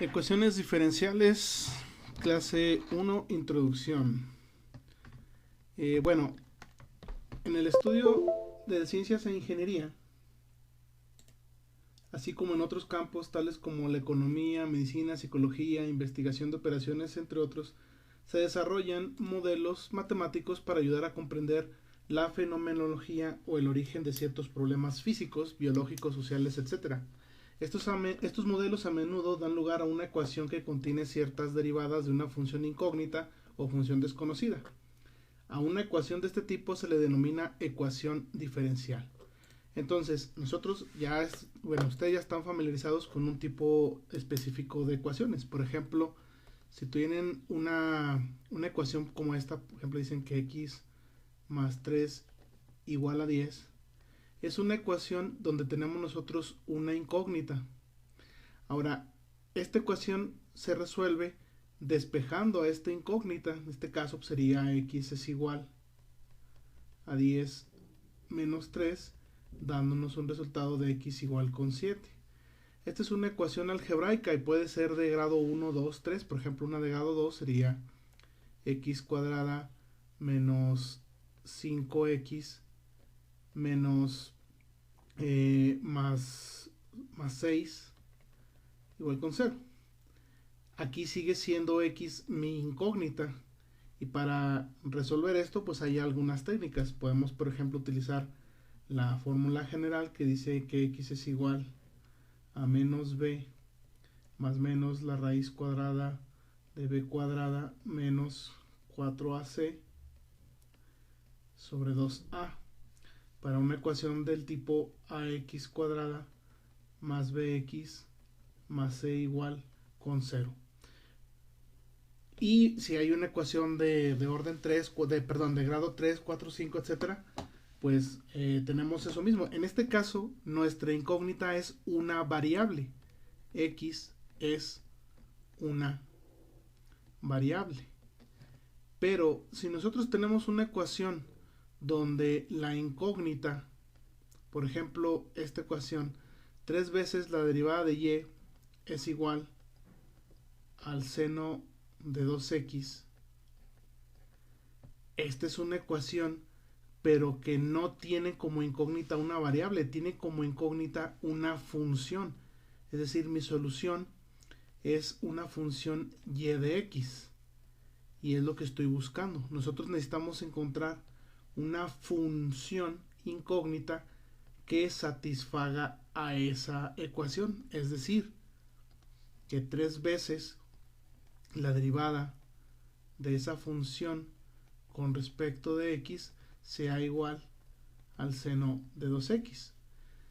Ecuaciones diferenciales, clase 1, introducción. Bueno, en el estudio de ciencias e ingeniería, así como en otros campos tales como la economía, medicina, psicología, investigación de operaciones, entre otros, se desarrollan modelos matemáticos para ayudar a comprender la fenomenología o el origen de ciertos problemas físicos, biológicos, sociales, etc. Estos modelos a menudo dan lugar a una ecuación que contiene ciertas derivadas de una función incógnita o función desconocida. A una ecuación de este tipo se le denomina ecuación diferencial. Entonces, ustedes ya están familiarizados con un tipo específico de ecuaciones. Por ejemplo, si tienen una ecuación como esta, por ejemplo, dicen que x más 3 igual a 10, es una ecuación donde tenemos nosotros una incógnita. Ahora, esta ecuación se resuelve despejando a esta incógnita. En este caso sería x es igual a 10 menos 3, dándonos un resultado de x igual con 7. Esta es una ecuación algebraica y puede ser de grado 1, 2, 3. Por ejemplo, una de grado 2 sería x cuadrada menos 5x menos más 6 igual con 0. Aquí sigue siendo x mi incógnita. Y para resolver esto, pues hay algunas técnicas. Podemos, por ejemplo, utilizar la fórmula general que dice que x es igual a menos b más menos la raíz cuadrada de b cuadrada menos 4ac sobre 2a, para una ecuación del tipo ax cuadrada más bx más c igual con 0. Y si hay una ecuación de orden 3, de grado 3, 4, 5, etcétera, pues tenemos eso mismo. En este caso, nuestra incógnita es una variable. X es una variable. Pero si nosotros tenemos una ecuación donde la incógnita, por ejemplo, esta ecuación, 3 veces la derivada de y es igual al seno de 2x. Esta es una ecuación, pero que no tiene como incógnita una variable, tiene como incógnita una función. Es decir, mi solución es una función y de x. Y es lo que estoy buscando. Nosotros necesitamos encontrar una función incógnita que satisfaga a esa ecuación. Es decir, que 3 veces la derivada de esa función con respecto de x sea igual al seno de 2x.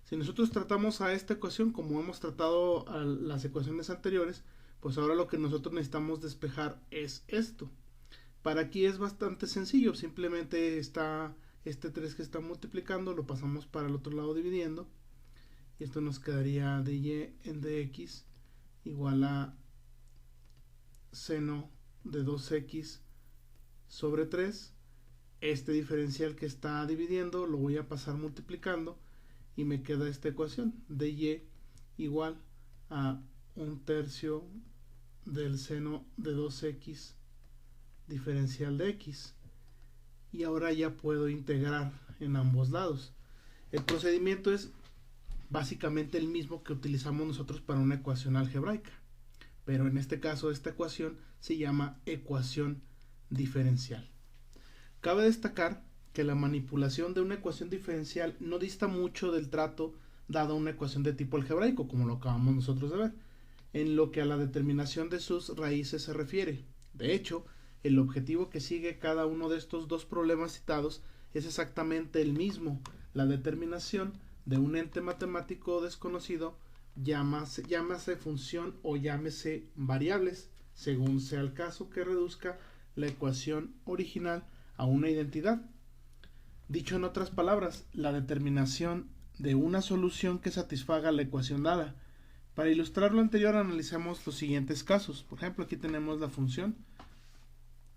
Si nosotros tratamos a esta ecuación como hemos tratado a las ecuaciones anteriores, pues ahora lo que nosotros necesitamos despejar es esto. Para aquí es bastante sencillo, simplemente está este 3 que está multiplicando, lo pasamos para el otro lado dividiendo, y esto nos quedaría de y en dx igual a seno de 2x sobre 3. Este diferencial que está dividiendo lo voy a pasar multiplicando y me queda esta ecuación de y igual a 1/3 del seno de 2x diferencial de x. Y ahora ya puedo integrar en ambos lados. El procedimiento es básicamente el mismo que utilizamos nosotros para una ecuación algebraica, pero en este caso esta ecuación se llama ecuación diferencial. Cabe destacar que la manipulación de una ecuación diferencial no dista mucho del trato dado a una ecuación de tipo algebraico, como lo acabamos nosotros de ver, en lo que a la determinación de sus raíces se refiere. De hecho, el objetivo que sigue cada uno de estos dos problemas citados es exactamente el mismo: la determinación de un ente matemático desconocido, llámase función o llámese variables, según sea el caso, que reduzca la ecuación original a una identidad. Dicho en otras palabras, la determinación de una solución que satisfaga la ecuación dada. Para ilustrar lo anterior, analicemos los siguientes casos. Por ejemplo, aquí tenemos la función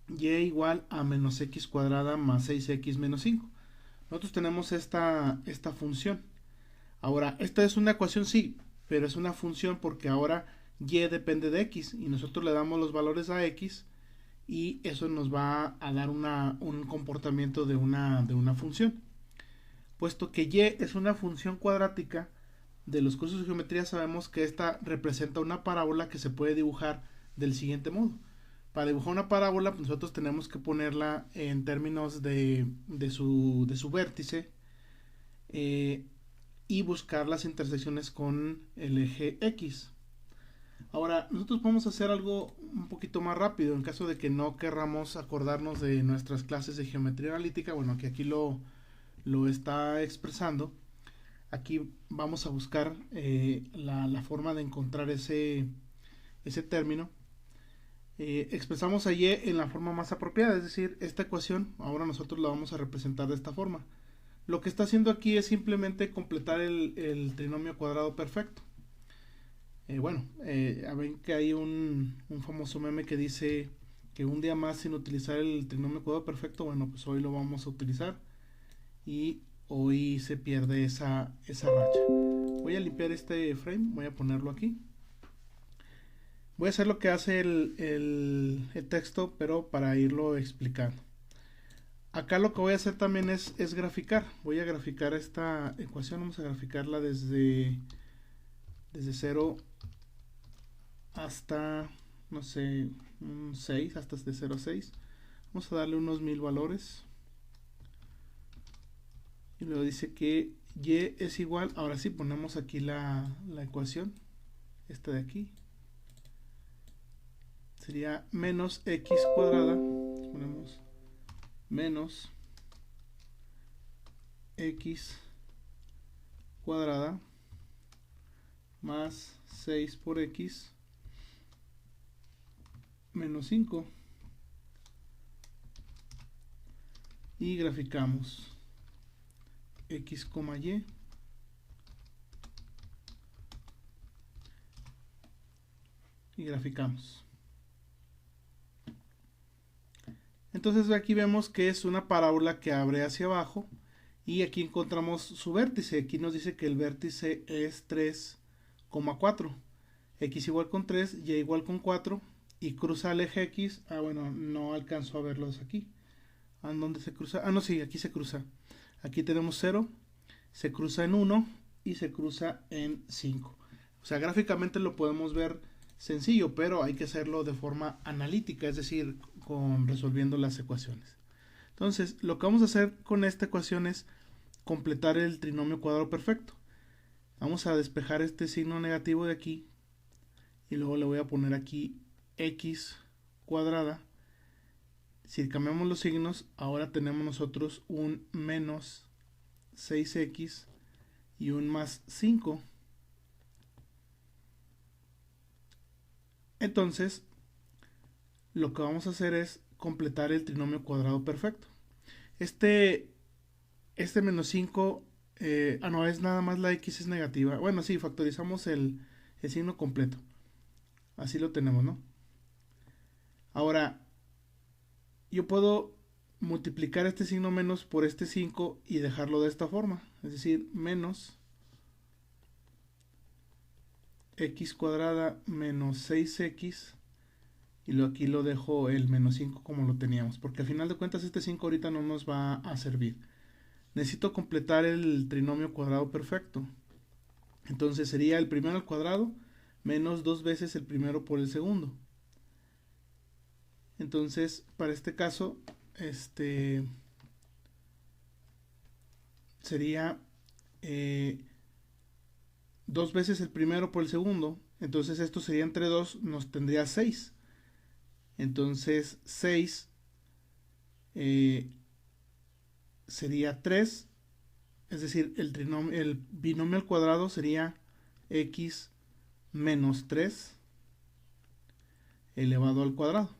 y igual a menos x cuadrada más 6x menos 5. Nosotros tenemos esta función. Ahora, esta es una ecuación, sí, pero es una función porque ahora y depende de x y nosotros le damos los valores a x y eso nos va a dar un comportamiento de una función. Puesto que y es una función cuadrática, de los cursos de geometría sabemos que esta representa una parábola que se puede dibujar del siguiente modo. Para dibujar una parábola, pues nosotros tenemos que ponerla en términos de su vértice y buscar las intersecciones con el eje X. Ahora, nosotros podemos hacer algo un poquito más rápido en caso de que no querramos acordarnos de nuestras clases de geometría analítica. Bueno, que aquí lo está expresando. Aquí vamos a buscar la forma de encontrar ese término. Expresamos a y en la forma más apropiada, es decir, esta ecuación ahora nosotros la vamos a representar de esta forma. Lo que está haciendo aquí es simplemente completar el trinomio cuadrado perfecto. Ven que hay un famoso meme que dice que un día más sin utilizar el trinomio cuadrado perfecto. Bueno, pues hoy lo vamos a utilizar y hoy se pierde esa racha. Voy a limpiar este frame, voy a ponerlo aquí. Voy a hacer lo que hace el texto, pero para irlo explicando. Acá lo que voy a hacer también es graficar. Voy a graficar esta ecuación, vamos a graficarla desde 0 hasta, no sé, un 6, hasta de 0 a 6. Vamos a darle unos 1000 valores. Y luego dice que y es igual, ahora sí ponemos aquí la ecuación, esta de aquí. Sería menos x cuadrada, ponemos menos x cuadrada más 6 por x menos 5 y graficamos x, y graficamos. Entonces aquí vemos que es una parábola que abre hacia abajo y aquí encontramos su vértice. Aquí nos dice que el vértice es 3,4. X igual con 3, y igual con 4 y cruza el eje X. Bueno, no alcanzo a verlos aquí. ¿Dónde se cruza? No, sí, aquí se cruza. Aquí tenemos 0, se cruza en 1 y se cruza en 5. O sea, gráficamente lo podemos ver sencillo, pero hay que hacerlo de forma analítica, es decir, resolviendo las ecuaciones. Entonces, lo que vamos a hacer con esta ecuación es completar el trinomio cuadrado perfecto. Vamos a despejar este signo negativo de aquí y luego le voy a poner aquí x cuadrada. Si cambiamos los signos, ahora tenemos nosotros un menos 6x y un más 5. Entonces, lo que vamos a hacer es completar el trinomio cuadrado perfecto. Este menos 5, no, es nada más la x es negativa. Bueno, sí, factorizamos el signo completo. Así lo tenemos, ¿no? Ahora, yo puedo multiplicar este signo menos por este 5 y dejarlo de esta forma. Es decir, menos x cuadrada menos 6x. Y aquí lo dejo el menos 5 como lo teníamos. Porque al final de cuentas este 5 ahorita no nos va a servir. Necesito completar el trinomio cuadrado perfecto. Entonces sería el primero al cuadrado menos 2 veces el primero por el segundo. Entonces, para este caso, sería 2 veces el primero por el segundo. Entonces esto sería entre 2, nos tendría 6. Entonces 6 sería 3. Es decir, el binomio al cuadrado sería x menos 3 elevado al cuadrado.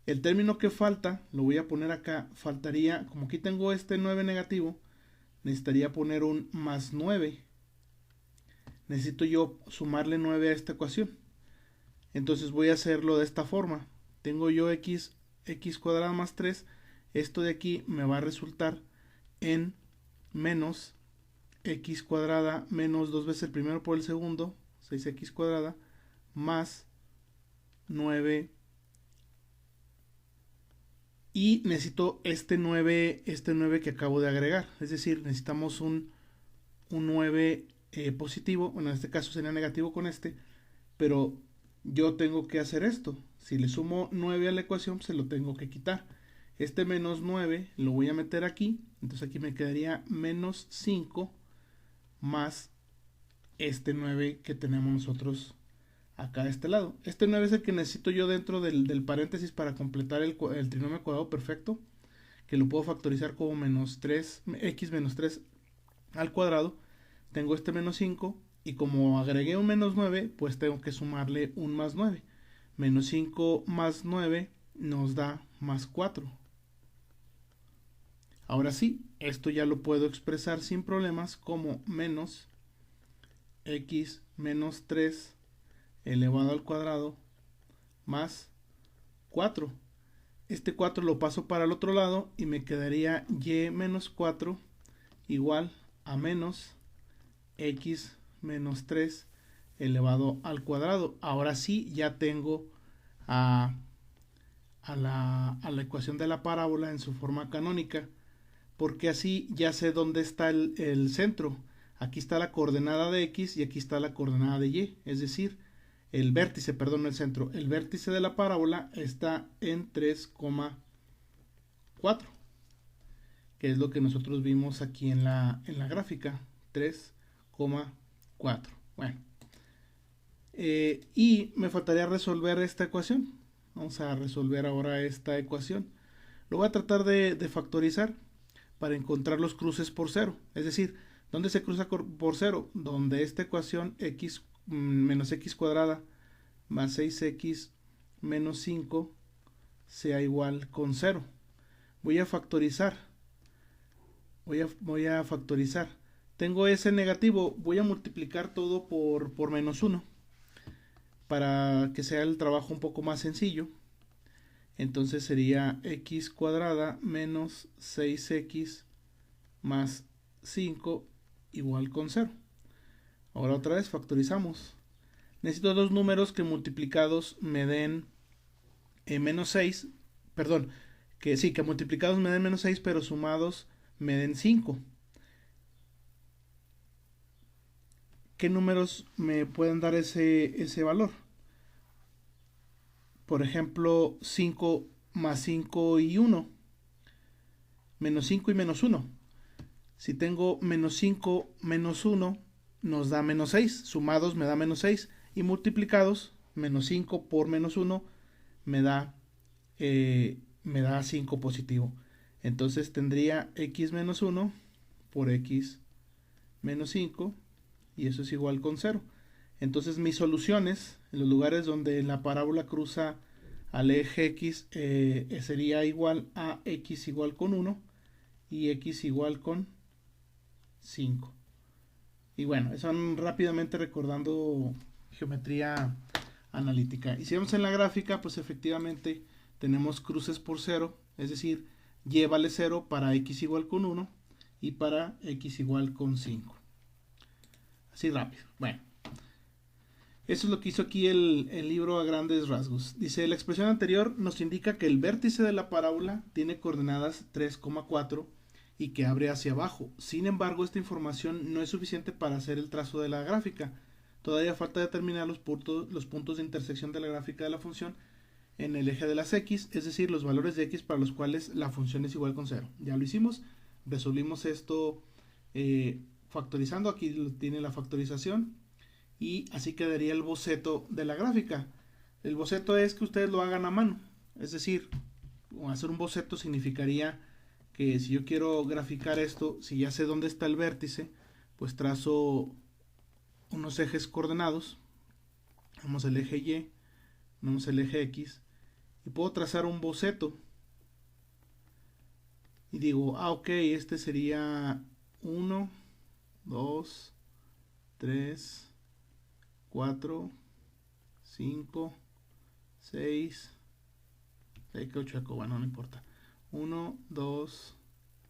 El término que falta, lo voy a poner acá, faltaría, como aquí tengo este 9 negativo, necesitaría poner un más 9. Necesito yo sumarle 9 a esta ecuación. Entonces voy a hacerlo de esta forma. Tengo yo x cuadrada más 3. Esto de aquí me va a resultar en menos x cuadrada menos 2 veces el primero por el segundo, 6x cuadrada, más 9 y necesito este 9 que acabo de agregar, es decir, necesitamos un 9 positivo, bueno, en este caso sería negativo con este, pero yo tengo que hacer esto. Si le sumo 9 a la ecuación, se lo tengo que quitar. Este menos 9 lo voy a meter aquí, entonces aquí me quedaría menos 5 más este 9 que tenemos nosotros acá de este lado. Este 9 es el que necesito yo dentro del paréntesis para completar el trinomio cuadrado perfecto, que lo puedo factorizar como menos 3, x menos 3 al cuadrado. Tengo este menos 5 y como agregué un menos 9, pues tengo que sumarle un más 9. Menos 5 más 9 nos da más 4. Ahora sí, esto ya lo puedo expresar sin problemas como menos x menos 3 elevado al cuadrado más 4. Este 4 lo paso para el otro lado y me quedaría y menos 4 igual a menos x menos 3 elevado al cuadrado. Ahora sí ya tengo a la ecuación de la parábola en su forma canónica, porque así ya sé dónde está el centro. Aquí está la coordenada de x y aquí está la coordenada de y, es decir, el vértice, perdón, el centro. El vértice de la parábola está en 3,4, que es lo que nosotros vimos aquí en la gráfica, 3,4. Bueno, y me faltaría resolver esta ecuación. Vamos a resolver ahora esta ecuación. Lo voy a tratar de factorizar para encontrar los cruces por cero. Es decir, ¿dónde se cruza por cero? Donde esta ecuación x menos x cuadrada más 6x menos 5 sea igual con 0. Voy a factorizar. Voy a factorizar. Tengo ese negativo. Voy a multiplicar todo por menos 1 para que sea el trabajo un poco más sencillo. Entonces sería x cuadrada menos 6x más 5 igual con 0. Ahora otra vez factorizamos. Necesito dos números que multiplicados me den menos 6. Perdón, que sí, que multiplicados me den menos 6, pero sumados me den 5. ¿Qué números me pueden dar ese valor? Por ejemplo, 5 más 5 y 1. Menos 5 y menos 1. Si tengo menos 5 menos 1, nos da menos 6. Sumados me da menos 6. Y multiplicados, menos 5 por menos 1, me da 5 positivo. Entonces tendría x menos 1 por x menos 5. Y eso es igual con 0. Entonces mis soluciones, en los lugares donde la parábola cruza al eje x, sería igual a x igual con 1 y x igual con 5. Y bueno, eso rápidamente recordando geometría analítica. Y si vemos en la gráfica, pues efectivamente tenemos cruces por 0, es decir, y vale 0 para x igual con 1 y para x igual con 5. Así rápido. Bueno, eso es lo que hizo aquí el libro a grandes rasgos. Dice, la expresión anterior nos indica que el vértice de la parábola tiene coordenadas 3,4 y que abre hacia abajo. Sin embargo, esta información no es suficiente para hacer el trazo de la gráfica. Todavía falta determinar los puntos de intersección de la gráfica de la función en el eje de las x, es decir, los valores de x para los cuales la función es igual con 0. Ya lo hicimos, resolvimos esto factorizando. Aquí tiene la factorización y así quedaría el boceto de la gráfica. El boceto es que ustedes lo hagan a mano, es decir, hacer un boceto significaría que si yo quiero graficar esto, si ya sé dónde está el vértice, pues trazo unos ejes coordenados. Vamos al eje Y, vamos al eje X y puedo trazar un boceto. Y digo, ok, este sería 1, 2, 3, 4, 5, 6, bueno, no importa. 1, 2,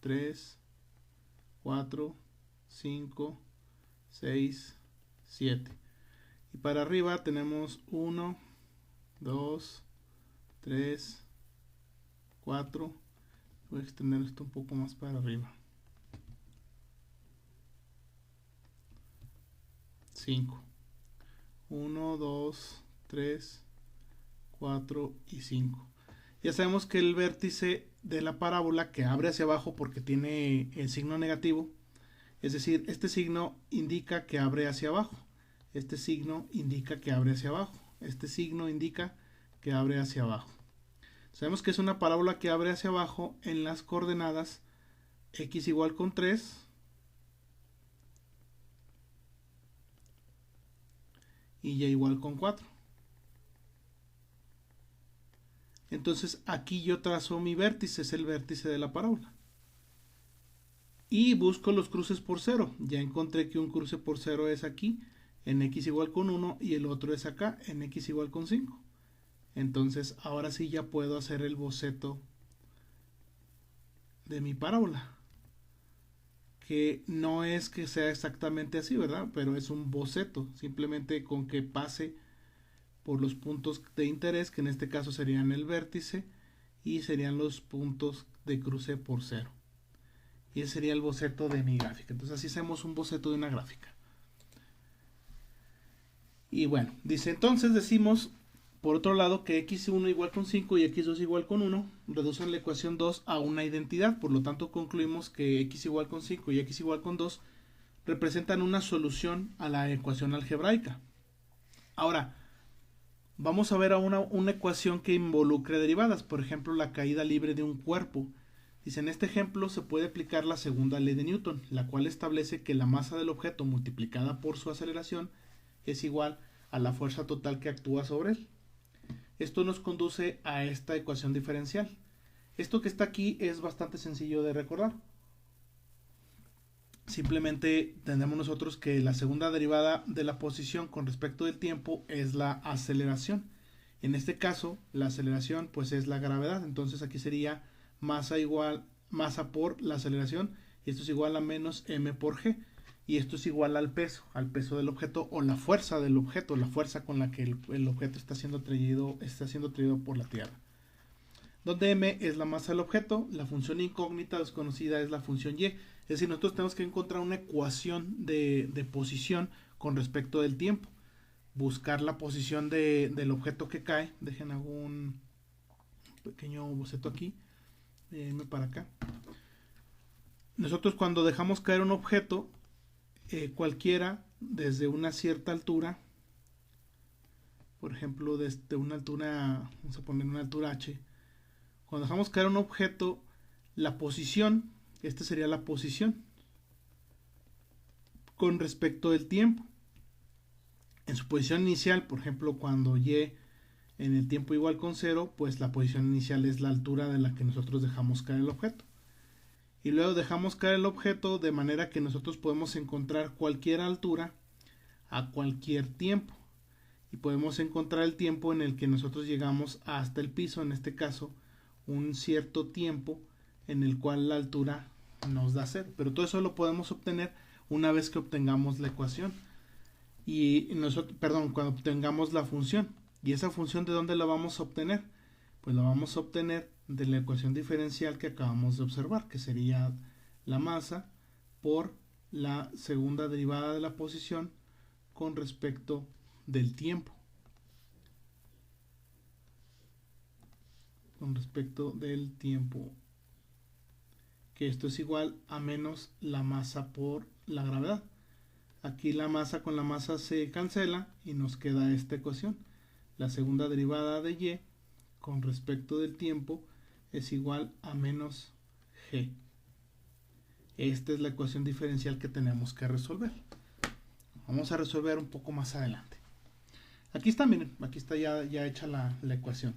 3, 4, 5, 6, 7. Y para arriba tenemos 1, 2, 3, 4. Voy a extender esto un poco más para arriba. 5. 1, 2, 3, 4 y 5. Ya sabemos que el vértice de la parábola que abre hacia abajo porque tiene el signo negativo, es decir, este signo indica que abre hacia abajo, este signo indica que abre hacia abajo, este signo indica que abre hacia abajo. Sabemos que es una parábola que abre hacia abajo en las coordenadas x igual con 3 y y igual con 4. Entonces aquí yo trazo mi vértice, es el vértice de la parábola. Y busco los cruces por 0. Ya encontré que un cruce por 0 es aquí, en x igual con 1, y el otro es acá, en x igual con 5. Entonces ahora sí ya puedo hacer el boceto de mi parábola. Que no es que sea exactamente así, ¿verdad? Pero es un boceto, simplemente con que pase por los puntos de interés, que en este caso serían el vértice, y serían los puntos de cruce por 0. Y ese sería el boceto de mi gráfica. Entonces así hacemos un boceto de una gráfica. Y bueno, dice entonces decimos, por otro lado, que x1 igual con 5 y x2 igual con 1 reducen la ecuación 2 a una identidad. Por lo tanto concluimos que x igual con 5 y x igual con 2 representan una solución a la ecuación algebraica. Ahora, vamos a ver a una ecuación que involucre derivadas. Por ejemplo, la caída libre de un cuerpo. Dice, en este ejemplo se puede aplicar la segunda ley de Newton, la cual establece que la masa del objeto multiplicada por su aceleración es igual a la fuerza total que actúa sobre él. Esto nos conduce a esta ecuación diferencial. Esto que está aquí es bastante sencillo de recordar. Simplemente tendremos nosotros que la segunda derivada de la posición con respecto del tiempo es la aceleración. En este caso, la aceleración pues es la gravedad. Entonces aquí sería masa masa por la aceleración, y esto es igual a menos m por g, y esto es igual al peso del objeto, o la fuerza del objeto, la fuerza con la que el objeto está siendo atraído por la Tierra. Donde m es la masa del objeto, la función incógnita desconocida es la función y. Es decir, nosotros tenemos que encontrar una ecuación de posición con respecto del tiempo. Buscar la posición del objeto que cae. Dejen hago un pequeño boceto aquí. Para acá. Nosotros cuando dejamos caer un objeto, cualquiera, desde una cierta altura, por ejemplo, desde una altura, vamos a poner una altura h, cuando dejamos caer un objeto, la posición, esta sería la posición, con respecto del tiempo. En su posición inicial, por ejemplo, cuando y en el tiempo igual con 0, pues la posición inicial es la altura de la que nosotros dejamos caer el objeto. Y luego dejamos caer el objeto de manera que nosotros podemos encontrar cualquier altura a cualquier tiempo. Y podemos encontrar el tiempo en el que nosotros llegamos hasta el piso, en este caso, un cierto tiempo en el cual la altura nos da 0. Pero todo eso lo podemos obtener una vez que obtengamos la ecuación. Cuando obtengamos la función. ¿Y esa función de dónde la vamos a obtener? Pues la vamos a obtener de la ecuación diferencial que acabamos de observar, que sería la masa por la segunda derivada de la posición con respecto del tiempo. Con respecto del tiempo. Que esto es igual a menos la masa por la gravedad. Aquí la masa con la masa se cancela y nos queda esta ecuación. La segunda derivada de y con respecto del tiempo es igual a menos g. Esta es la ecuación diferencial que tenemos que resolver. Vamos a resolver un poco más adelante. Aquí está, miren, aquí está ya hecha la ecuación.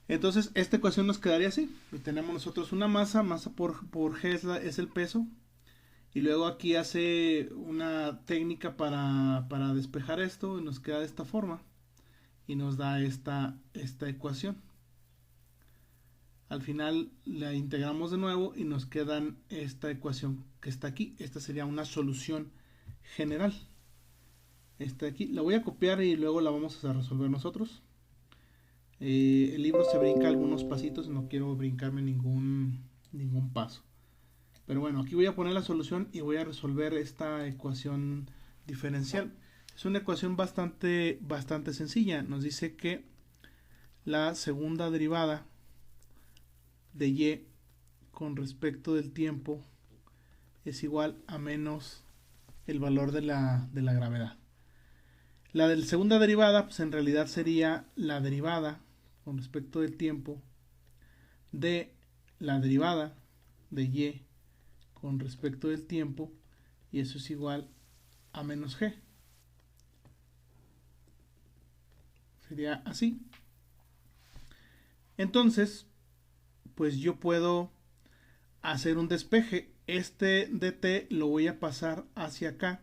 Entonces esta ecuación nos quedaría así. Y tenemos nosotros una masa por g es el peso. Y luego aquí hace una técnica para despejar esto y nos queda de esta forma. Y nos da esta ecuación. Al final la integramos de nuevo y nos queda esta ecuación que está aquí. Esta sería una solución general. esta de aquí. La voy a copiar y luego la vamos a resolver nosotros. El libro se brinca algunos pasitos y no quiero brincarme ningún paso. Pero bueno, aquí voy a poner la solución y voy a resolver esta ecuación diferencial. Es una ecuación bastante sencilla. Nos dice que la segunda derivada de y con respecto del tiempo es igual a menos el valor de la gravedad. La de segunda derivada, pues en realidad sería la derivada con respecto del tiempo de la derivada de y con respecto del tiempo, y eso es igual a menos g. Sería así. Entonces, pues yo puedo hacer un despeje. Este dt lo voy a pasar hacia acá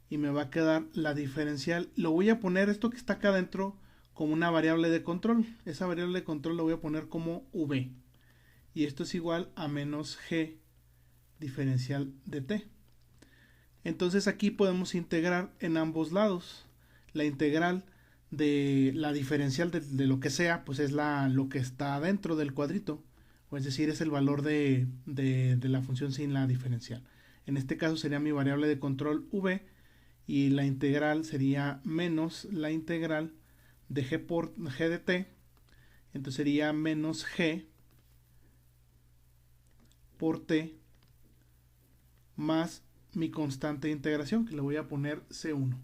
y me va a quedar la diferencial. Lo voy a poner, esto que está acá adentro, como una variable de control. Esa variable de control la voy a poner como v. Y esto es igual a menos g diferencial de t. Entonces aquí podemos integrar en ambos lados. La integral de la diferencial de lo que sea, pues es lo que está dentro del cuadrito. O es decir, es el valor de la función sin la diferencial. En este caso sería mi variable de control v. Y la integral sería menos la integral de g por g de t. Entonces sería menos g por t más mi constante de integración, que le voy a poner C1.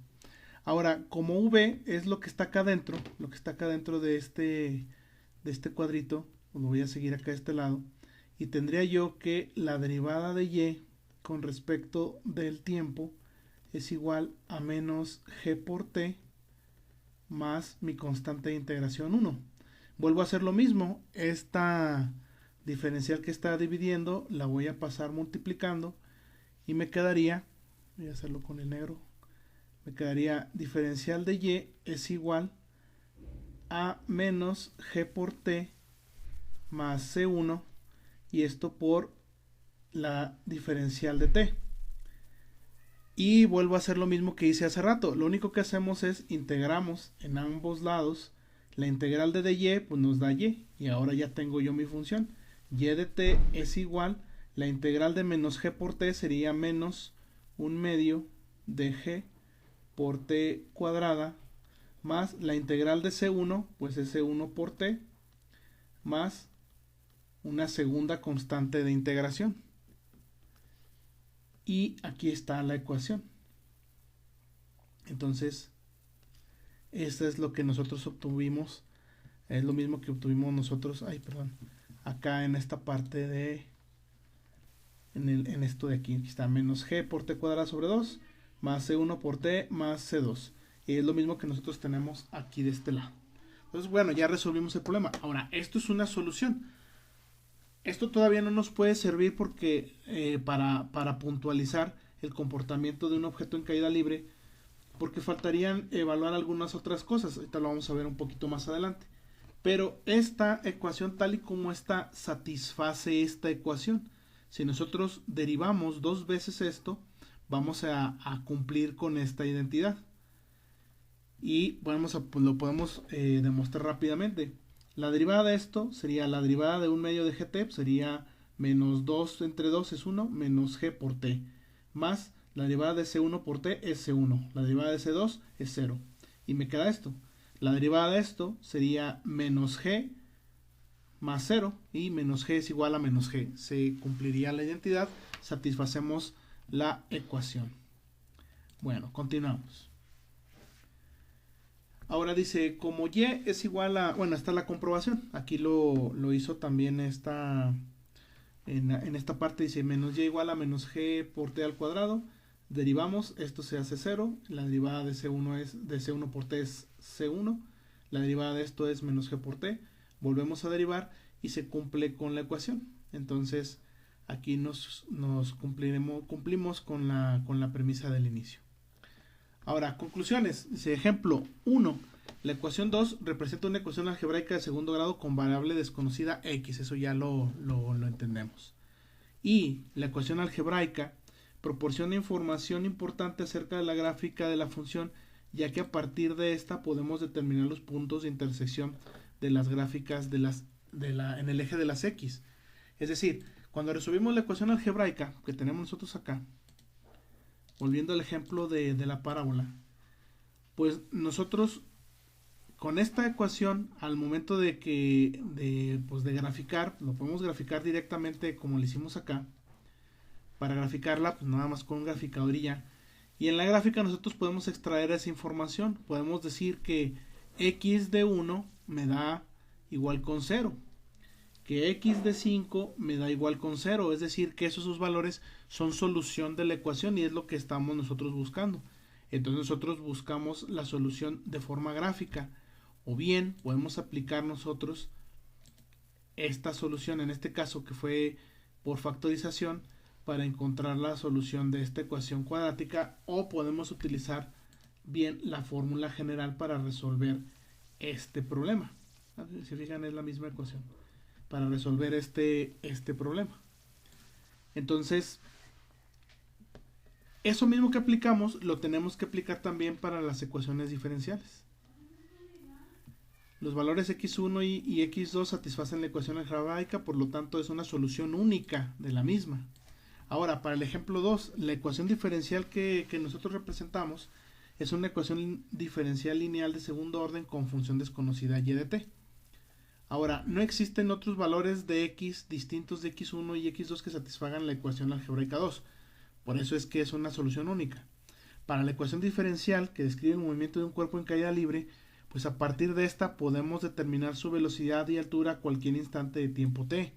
Ahora, como v es lo que está acá adentro, de este cuadrito, lo voy a seguir acá a este lado, y tendría yo que la derivada de y con respecto del tiempo es igual a menos g por t más mi constante de integración 1. Vuelvo a hacer lo mismo, esta diferencial que está dividiendo la voy a pasar multiplicando y me quedaría, voy a hacerlo con el negro, me quedaría diferencial de y es igual a menos g por t más c1, y esto por la diferencial de t. Y vuelvo a hacer lo mismo que hice hace rato. Lo único que hacemos es integramos en ambos lados. La integral de dy pues nos da y. Y ahora ya tengo yo mi función. Y de t es igual. La integral de menos g por t sería menos 1/2 de g por t cuadrada. Más la integral de c1 pues es c1 por t. Más una segunda constante de integración. Y aquí está la ecuación. Entonces, esto es lo que nosotros obtuvimos. Es lo mismo que obtuvimos nosotros, acá en esta parte de, en esto de aquí. Aquí está menos g por t cuadrada sobre 2, más c1 por t más c2. Y es lo mismo que nosotros tenemos aquí de este lado. Entonces, bueno, ya resolvimos el problema. Ahora, esto es una solución. Esto todavía no nos puede servir porque para puntualizar el comportamiento de un objeto en caída libre, porque faltarían evaluar algunas otras cosas. Ahorita lo vamos a ver un poquito más adelante. Pero esta ecuación tal y como está satisface esta ecuación. Si nosotros derivamos 2 veces esto, vamos a cumplir con esta identidad. Y lo podemos demostrar rápidamente. La derivada de esto sería la derivada de 1/2 de gt, sería menos 2 entre 2 es 1, menos g por t, más la derivada de c1 por t es c1, la derivada de c2 es 0. Y me queda esto. La derivada de esto sería menos g más 0, y menos g es igual a menos g. Se cumpliría la identidad, satisfacemos la ecuación. Bueno, continuamos. Ahora dice, como y es igual a, bueno, esta es la comprobación. Aquí lo hizo también en esta parte, dice menos y igual a menos g por t al cuadrado. Derivamos, esto se hace 0. La derivada de c1 por t es c1. La derivada de esto es menos g por t. Volvemos a derivar y se cumple con la ecuación. Entonces, aquí nos cumplimos con la premisa del inicio. Ahora, conclusiones. Dice, ejemplo 1. La ecuación 2 representa una ecuación algebraica de segundo grado con variable desconocida x. Eso ya lo entendemos. Y la ecuación algebraica proporciona información importante acerca de la gráfica de la función ya que a partir de esta podemos determinar los puntos de intersección de las gráficas en el eje de las X. Es decir, cuando resolvimos la ecuación algebraica que tenemos nosotros acá, volviendo al ejemplo de la parábola, pues nosotros con esta ecuación, al momento de graficar, lo podemos graficar directamente como lo hicimos acá. Para graficarla, pues nada más con un graficador y ya. Y en la gráfica nosotros podemos extraer esa información. Podemos decir que x de 1 me da igual con 0. Que x de 5 me da igual con 0. Es decir, que esos sus valores son solución de la ecuación y es lo que estamos nosotros buscando. Entonces nosotros buscamos la solución de forma gráfica. O bien podemos aplicar nosotros esta solución, en este caso que fue por factorización, para encontrar la solución de esta ecuación cuadrática, o podemos utilizar bien la fórmula general para resolver este problema. Si fijan, es la misma ecuación para resolver este problema. Entonces, eso mismo que aplicamos lo tenemos que aplicar también para las ecuaciones diferenciales. Los valores x1 y x2 satisfacen la ecuación algebraica, por lo tanto es una solución única de la misma. Ahora, para el ejemplo 2, la ecuación diferencial que nosotros representamos es una ecuación diferencial lineal de segundo orden con función desconocida y de t. Ahora, no existen otros valores de x distintos de x1 y x2 que satisfagan la ecuación algebraica 2. Por eso es que es una solución única. Para la ecuación diferencial que describe el movimiento de un cuerpo en caída libre, pues a partir de esta podemos determinar su velocidad y altura a cualquier instante de tiempo t.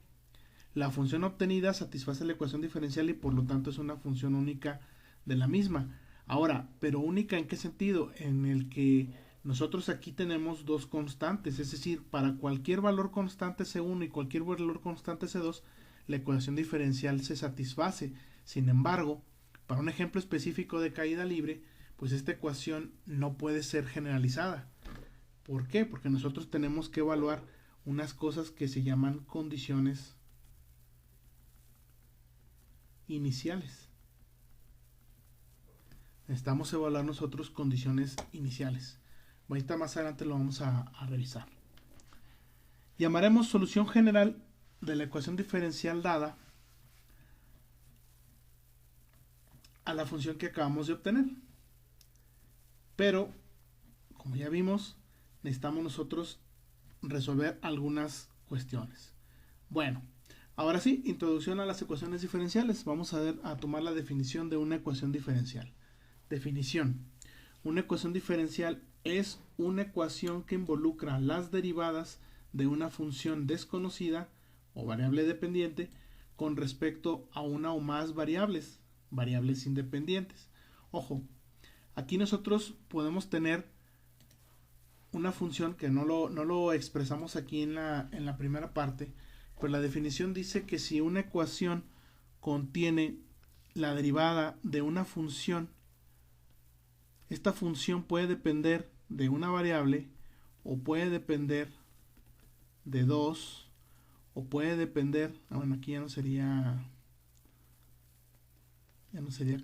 La función obtenida satisface la ecuación diferencial y por lo tanto es una función única de la misma. Ahora, ¿pero única en qué sentido? En el que nosotros aquí tenemos dos constantes, es decir, para cualquier valor constante C1 y cualquier valor constante C2, la ecuación diferencial se satisface. Sin embargo, para un ejemplo específico de caída libre, pues esta ecuación no puede ser generalizada. ¿Por qué? Porque nosotros tenemos que evaluar unas cosas que se llaman condiciones iniciales. Necesitamos evaluar nosotros condiciones iniciales. Ahorita más adelante lo vamos a revisar. Llamaremos solución general de la ecuación diferencial dada a la función que acabamos de obtener. Pero, como ya vimos, necesitamos nosotros resolver algunas cuestiones. Bueno, ahora sí, introducción a las ecuaciones diferenciales. Vamos a tomar la definición de una ecuación diferencial. Definición. Una ecuación diferencial es una ecuación que involucra las derivadas de una función desconocida o variable dependiente con respecto a una o más variables independientes. Ojo, aquí nosotros podemos tener una función que no lo expresamos aquí en la primera parte, pero la definición dice que si una ecuación contiene la derivada de una función, esta función puede depender de una variable o puede depender de dos o puede depender, bueno, aquí ya no sería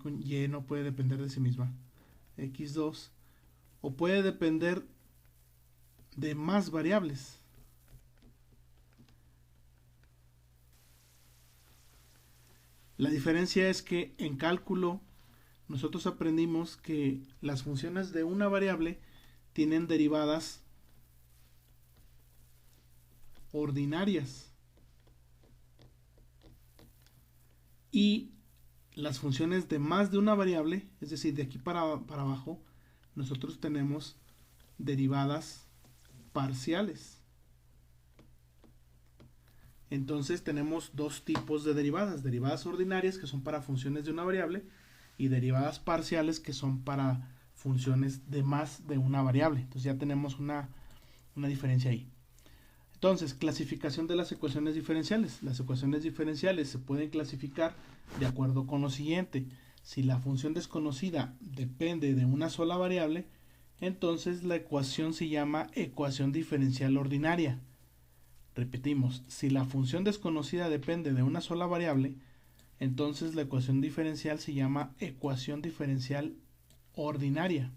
con y, no puede depender de sí misma, x2, o puede depender de más variables. La diferencia es que en cálculo nosotros aprendimos que las funciones de una variable tienen derivadas ordinarias y las funciones de más de una variable, es decir, de aquí para abajo, nosotros tenemos derivadas parciales. Entonces tenemos dos tipos de derivadas ordinarias que son para funciones de una variable y derivadas parciales que son para funciones de más de una variable. Entonces ya tenemos una diferencia ahí. Entonces, clasificación de las ecuaciones diferenciales. Las ecuaciones diferenciales se pueden clasificar de acuerdo con lo siguiente. Si la función desconocida depende de una sola variable, entonces la ecuación se llama ecuación diferencial ordinaria. Repetimos, si la función desconocida depende de una sola variable, entonces la ecuación diferencial se llama ecuación diferencial ordinaria.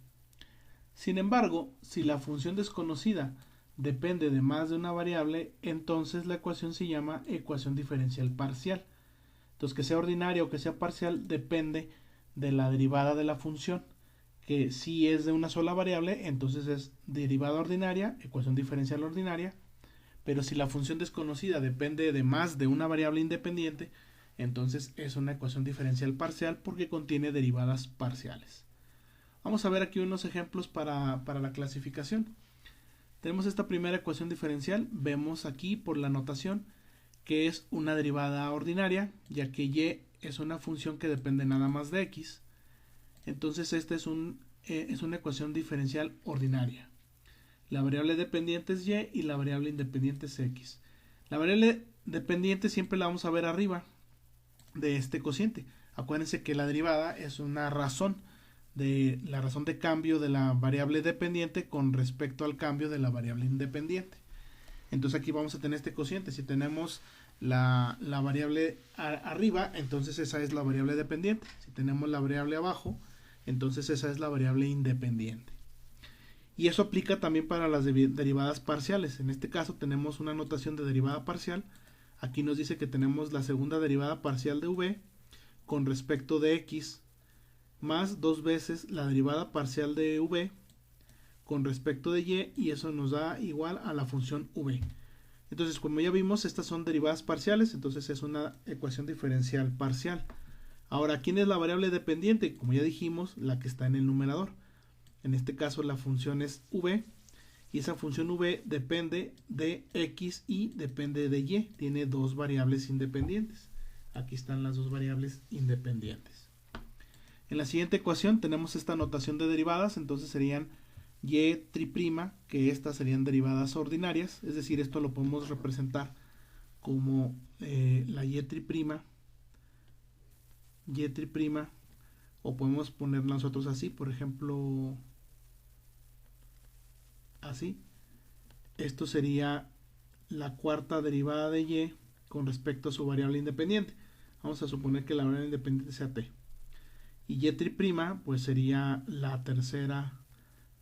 Sin embargo, si la función desconocida depende de más de una variable, entonces la ecuación se llama ecuación diferencial parcial. Entonces, que sea ordinaria o que sea parcial depende de la derivada de la función, que si es de una sola variable, entonces es derivada ordinaria, ecuación diferencial ordinaria, pero si la función desconocida depende de más de una variable independiente, entonces es una ecuación diferencial parcial porque contiene derivadas parciales. Vamos a ver aquí unos ejemplos para la clasificación. Tenemos esta primera ecuación diferencial, vemos aquí por la notación que es una derivada ordinaria, ya que y es una función que depende nada más de x. Entonces esta es una ecuación diferencial ordinaria. La variable dependiente es y y la variable independiente es x. La variable dependiente siempre la vamos a ver arriba de este cociente. Acuérdense que la derivada es una razón la razón de cambio de la variable dependiente con respecto al cambio de la variable independiente. Entonces aquí vamos a tener este cociente. Si tenemos la variable arriba, entonces esa es la variable dependiente. Si tenemos la variable abajo, entonces esa es la variable independiente. Y eso aplica también para las derivadas parciales. En este caso tenemos una notación de derivada parcial. Aquí nos dice que tenemos la segunda derivada parcial de v con respecto de x más dos veces la derivada parcial de v con respecto de y eso nos da igual a la función v. Entonces, como ya vimos, estas son derivadas parciales, entonces es una ecuación diferencial parcial. Ahora, ¿quién es la variable dependiente? Como ya dijimos, la que está en el numerador. En este caso la función es v y esa función v depende de x y depende de y. Tiene dos variables independientes. Aquí están las dos variables independientes. En la siguiente ecuación tenemos esta notación de derivadas, entonces serían y triprima, que estas serían derivadas ordinarias, es decir, esto lo podemos representar como la y triprima, o podemos poner nosotros así, por ejemplo, así. Esto sería la cuarta derivada de y con respecto a su variable independiente. Vamos a suponer que la variable independiente sea t. Y y triprima pues sería la tercera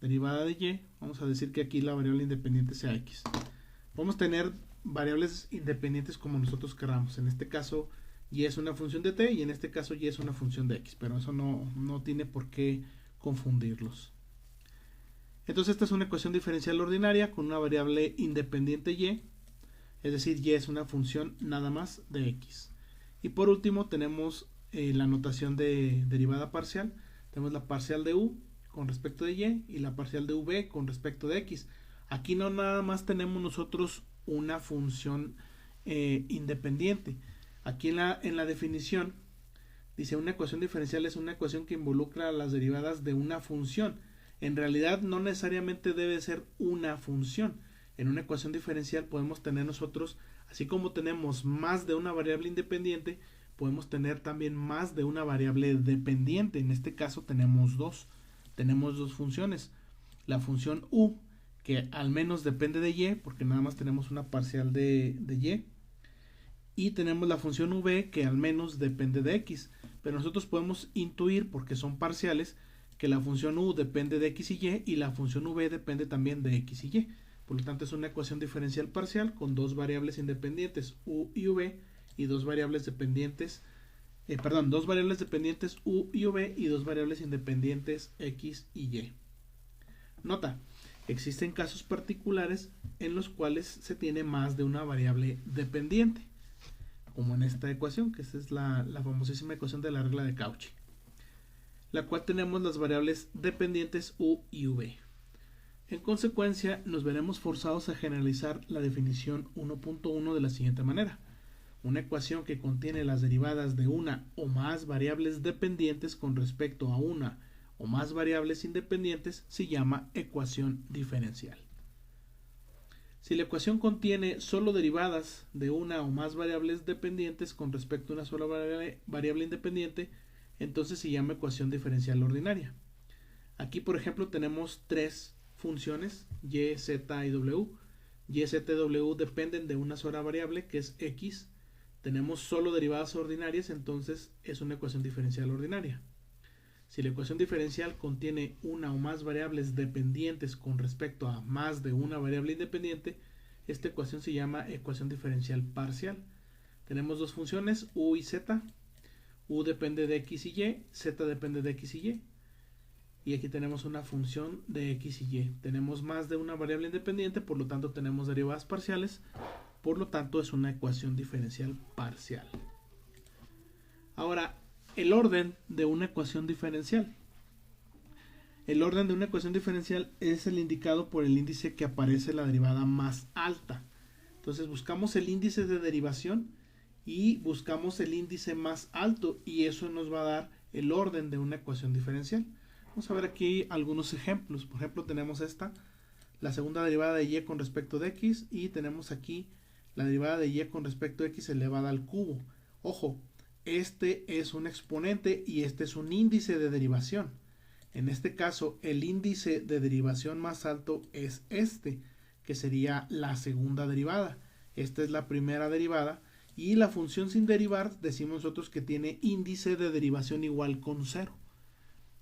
derivada de y. Vamos a decir que aquí la variable independiente sea x. Podemos tener variables independientes como nosotros queramos. En este caso y es una función de t y en este caso y es una función de x, pero eso no tiene por qué confundirlos. Entonces esta es una ecuación diferencial ordinaria con una variable independiente y, es decir, y es una función nada más de x. Y por último tenemos la notación de derivada parcial. Tenemos la parcial de u con respecto de y la parcial de v con respecto de x. Aquí no nada más tenemos nosotros una función independiente. Aquí en la definición dice una ecuación diferencial es una ecuación que involucra las derivadas de una función. En realidad no necesariamente debe ser una función. En una ecuación diferencial podemos tener nosotros, así como tenemos más de una variable independiente, podemos tener también más de una variable dependiente. En este caso tenemos dos funciones. La función u, que al menos depende de y, porque nada más tenemos una parcial de y. Y tenemos la función v, que al menos depende de x. Pero nosotros podemos intuir, porque son parciales, que la función u depende de x y la función v depende también de x y y. Por lo tanto es una ecuación diferencial parcial con dos variables independientes u y v y dos variables dependientes u y v y dos variables independientes x y y. Nota, existen casos particulares en los cuales se tiene más de una variable dependiente, como en esta ecuación, que esta es la famosísima ecuación de la regla de Cauchy, la cual tenemos las variables dependientes u y v. En consecuencia, nos veremos forzados a generalizar la definición 1.1 de la siguiente manera. Una ecuación que contiene las derivadas de una o más variables dependientes con respecto a una o más variables independientes se llama ecuación diferencial. Si la ecuación contiene solo derivadas de una o más variables dependientes con respecto a una sola variable independiente, entonces se llama ecuación diferencial ordinaria. Aquí, por ejemplo, tenemos tres funciones, y, z y w. Y, z y w dependen de una sola variable que es x. Tenemos solo derivadas ordinarias, entonces es una ecuación diferencial ordinaria. Si la ecuación diferencial contiene una o más variables dependientes con respecto a más de una variable independiente, esta ecuación se llama ecuación diferencial parcial. Tenemos dos funciones, u y z. U depende de x y y, z depende de x y y. Y aquí tenemos una función de x y y. Tenemos más de una variable independiente, por lo tanto tenemos derivadas parciales, por lo tanto es una ecuación diferencial parcial. Ahora, el orden de una ecuación diferencial. El orden de una ecuación diferencial es el indicado por el índice que aparece en la derivada más alta. Entonces buscamos el índice de derivación y buscamos el índice más alto y eso nos va a dar el orden de una ecuación diferencial. Vamos a ver aquí algunos ejemplos. Por ejemplo, tenemos esta, la segunda derivada de y con respecto de x, y tenemos aquí la derivada de y con respecto de x elevada al cubo. Ojo, este es un exponente y este es un índice de derivación. En este caso, el índice de derivación más alto es este, que sería la segunda derivada. Esta es la primera derivada y la función sin derivar decimos nosotros que tiene índice de derivación igual con 0.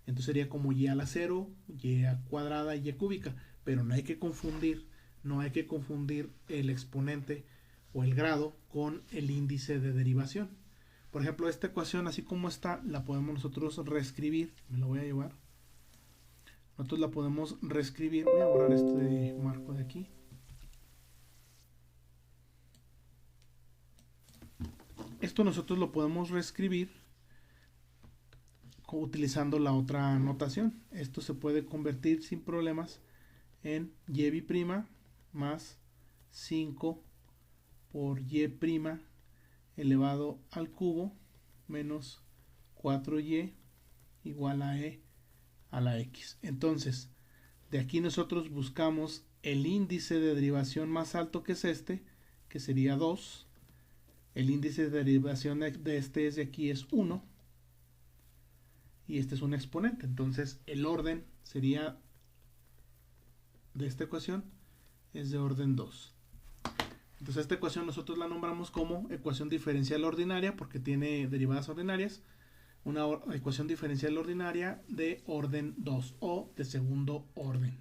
Entonces sería como y a la 0, y a cuadrada, y cúbica. Pero no hay que confundir el exponente o el grado con el índice de derivación. Por ejemplo, esta ecuación así como está, la podemos nosotros reescribir. Me la voy a llevar. Nosotros la podemos reescribir. Voy a borrar este marco de aquí. Esto nosotros lo podemos reescribir utilizando la otra notación. Esto se puede convertir sin problemas en y' más 5 por y' elevado al cubo menos 4y igual a e a la x. Entonces, de aquí nosotros buscamos el índice de derivación más alto, que es este, que sería 2. El índice de derivación de este es de aquí es 1. Y este es un exponente. Entonces, el orden sería de esta ecuación es de orden 2. Entonces, esta ecuación nosotros la nombramos como ecuación diferencial ordinaria porque tiene derivadas ordinarias. Una ecuación diferencial ordinaria de orden 2 o de segundo orden.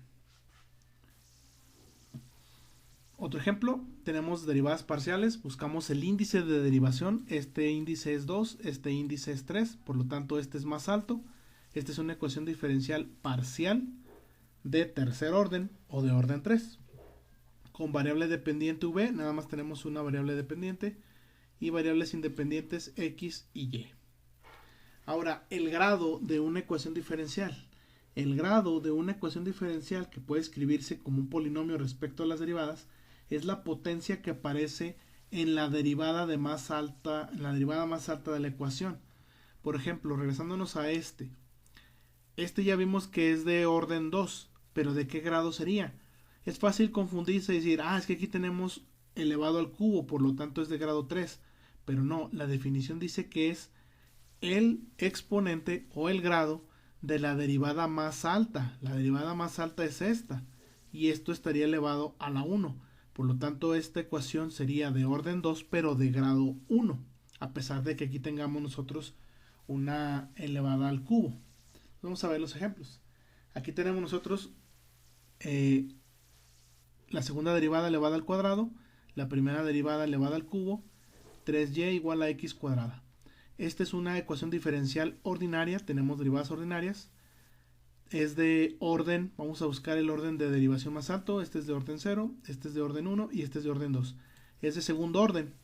Otro ejemplo, tenemos derivadas parciales, buscamos el índice de derivación, este índice es 2, este índice es 3, por lo tanto este es más alto. Esta es una ecuación diferencial parcial de tercer orden o de orden 3. Con variable dependiente v, nada más tenemos una variable dependiente, y variables independientes x y y. Ahora, el grado de una ecuación diferencial. El grado de una ecuación diferencial, que puede escribirse como un polinomio respecto a las derivadas, es la potencia que aparece en la derivada más alta de la ecuación. Por ejemplo, regresándonos a este ya vimos que es de orden 2, pero ¿de qué grado sería? Es fácil confundirse y decir, es que aquí tenemos elevado al cubo, por lo tanto es de grado 3, pero no, la definición dice que es el exponente o el grado de la derivada más alta. La derivada más alta es esta, y esto estaría elevado a la 1. Por lo tanto, esta ecuación sería de orden 2, pero de grado 1, a pesar de que aquí tengamos nosotros una elevada al cubo. Vamos a ver los ejemplos. Aquí tenemos nosotros la segunda derivada elevada al cuadrado, la primera derivada elevada al cubo, 3y igual a x cuadrada. Esta es una ecuación diferencial ordinaria, tenemos derivadas ordinarias. Es de orden, vamos a buscar el orden de derivación más alto, este es de orden 0, este es de orden 1 y este es de orden 2. Es de segundo orden.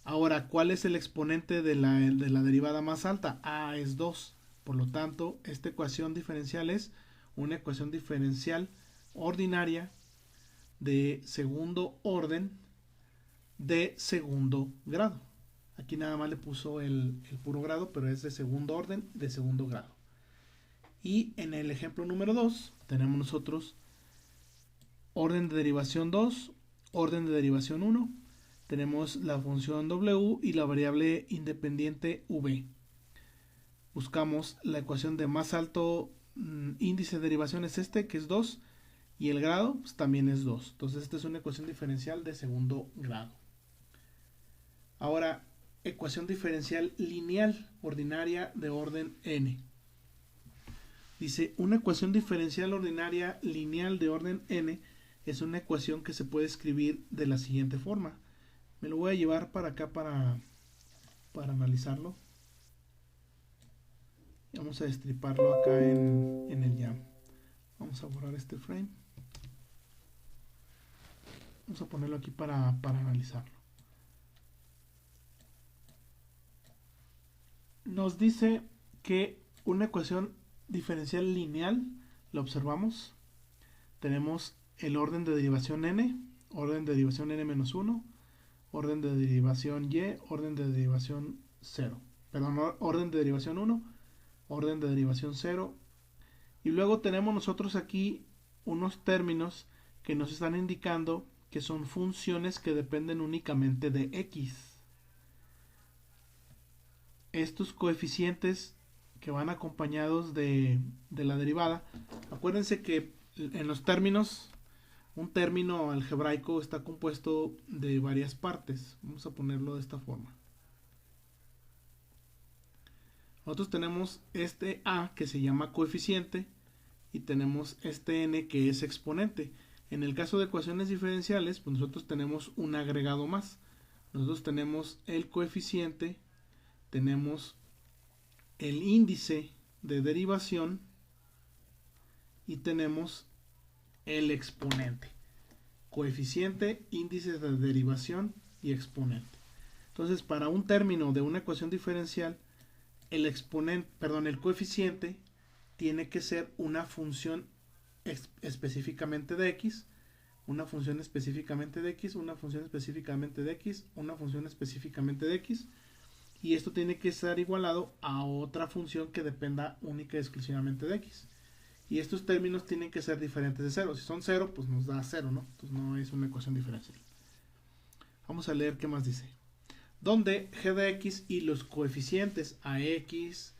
Ahora, ¿cuál es el exponente de la derivada más alta? Es 2. Por lo tanto, esta ecuación diferencial es una ecuación diferencial ordinaria de segundo orden de segundo grado. Aquí nada más le puso el puro grado, pero es de segundo orden de segundo grado. Y en el ejemplo número 2 tenemos nosotros orden de derivación 2, orden de derivación 1. Tenemos la función w y la variable independiente v. Buscamos la ecuación de más alto índice de derivación es este, que es 2, y el grado pues, también es 2. Entonces esta es una ecuación diferencial de segundo grado. Ahora, ecuación diferencial lineal ordinaria de orden n. Dice, una ecuación diferencial ordinaria lineal de orden n es una ecuación que se puede escribir de la siguiente forma. Me lo voy a llevar para acá para analizarlo. Vamos a destriparlo acá en el YAM. Vamos a borrar este frame. Vamos a ponerlo aquí para analizarlo. Nos dice que una ecuación diferencial lineal, la observamos. Tenemos el orden de derivación n, orden de derivación n-1, orden de derivación y, orden de derivación 0. Perdón, orden de derivación 1, orden de derivación 0. Y luego tenemos nosotros aquí unos términos que nos están indicando que son funciones que dependen únicamente de x. Estos coeficientes que van acompañados de la derivada, acuérdense que en los términos, un término algebraico está compuesto de varias partes. Vamos a ponerlo de esta forma. Nosotros tenemos este a que se llama coeficiente y tenemos este n que es exponente. En el caso de ecuaciones diferenciales, pues nosotros tenemos un agregado más. Nosotros tenemos el coeficiente, tenemos el índice de derivación y tenemos el exponente. Coeficiente, índice de derivación y exponente. Entonces, para un término de una ecuación diferencial, el coeficiente tiene que ser una función específicamente de x, una función específicamente de x, una función específicamente de x, una función específicamente de x, y esto tiene que estar igualado a otra función que dependa única y exclusivamente de x. Y estos términos tienen que ser diferentes de 0. Si son 0, pues nos da 0, ¿no? Entonces no es una ecuación diferencial. Vamos a leer qué más dice. Donde g de x y los coeficientes ax,